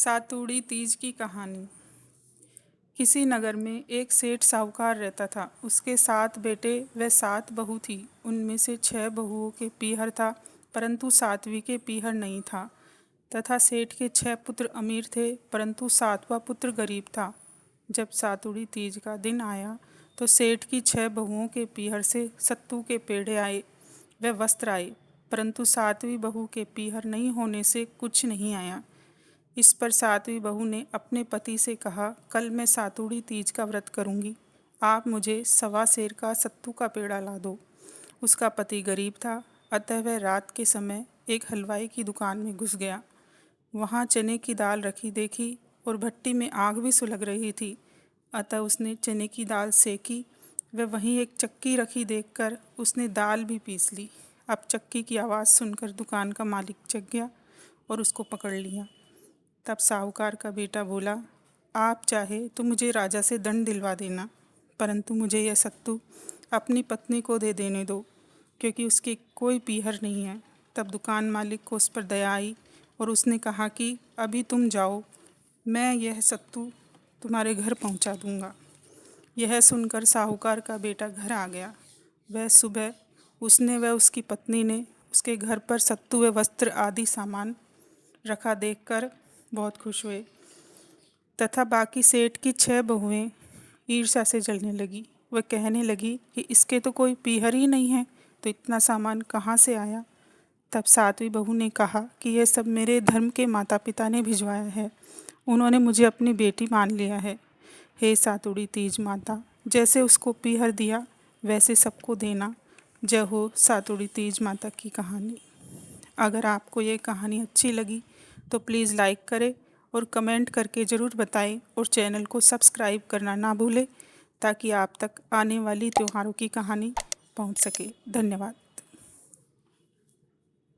सातुड़ी तीज की कहानी। किसी नगर में एक सेठ साहूकार रहता था। उसके 7 बेटे व 7 बहू थी। उनमें से 6 बहुओं के पीहर था, परंतु 7वीं के पीहर नहीं था। तथा सेठ के 6 पुत्र अमीर थे, परंतु 7वां पुत्र गरीब था। जब सातुड़ी तीज का दिन आया तो सेठ की 6 बहुओं के पीहर से सत्तू के पेड़े आए व वस्त्र आए, परंतु 7वीं बहू के पीहर नहीं होने से कुछ नहीं आया। इस पर 7वीं बहू ने अपने पति से कहा, कल मैं सातुड़ी तीज का व्रत करूंगी, आप मुझे 1.25 सेर का सत्तू का पेड़ा ला दो। उसका पति गरीब था, अतः वह रात के समय एक हलवाई की दुकान में घुस गया। वहाँ चने की दाल रखी देखी और भट्टी में आग भी सुलग रही थी, अतः उसने चने की दाल सेकी व वहीं एक चक्की रखी देखकर उसने दाल भी पीस ली। अब चक्की की आवाज़ सुनकर दुकान का मालिक जग गया और उसको पकड़ लिया। तब साहूकार का बेटा बोला, आप चाहे तो मुझे राजा से दंड दिलवा देना, परंतु मुझे यह सत्तू अपनी पत्नी को दे देने दो, क्योंकि उसके कोई पीहर नहीं है। तब दुकान मालिक को उस पर दया आई और उसने कहा कि अभी तुम जाओ, मैं यह सत्तू तुम्हारे घर पहुंचा दूंगा। यह सुनकर साहूकार का बेटा घर आ गया। वह सुबह उसने व उसकी पत्नी ने उसके घर पर सत्तू व वस्त्र आदि सामान रखा देखकर बहुत खुश हुए। तथा बाकी सेठ की 6 बहुएं ईर्ष्या से जलने लगी। वह कहने लगी कि इसके तो कोई पीहर ही नहीं है, तो इतना सामान कहाँ से आया। तब 7वीं बहू ने कहा कि यह सब मेरे धर्म के माता पिता ने भिजवाया है, उन्होंने मुझे अपनी बेटी मान लिया है। हे सातुड़ी तीज माता, जैसे उसको पीहर दिया वैसे सबको देना। जय हो सातुड़ी तीज माता की कहानी। अगर आपको ये कहानी अच्छी लगी तो प्लीज़ लाइक करें और कमेंट करके ज़रूर बताएं और चैनल को सब्सक्राइब करना ना भूलें, ताकि आप तक आने वाली त्योहारों की कहानी पहुंच सके। धन्यवाद।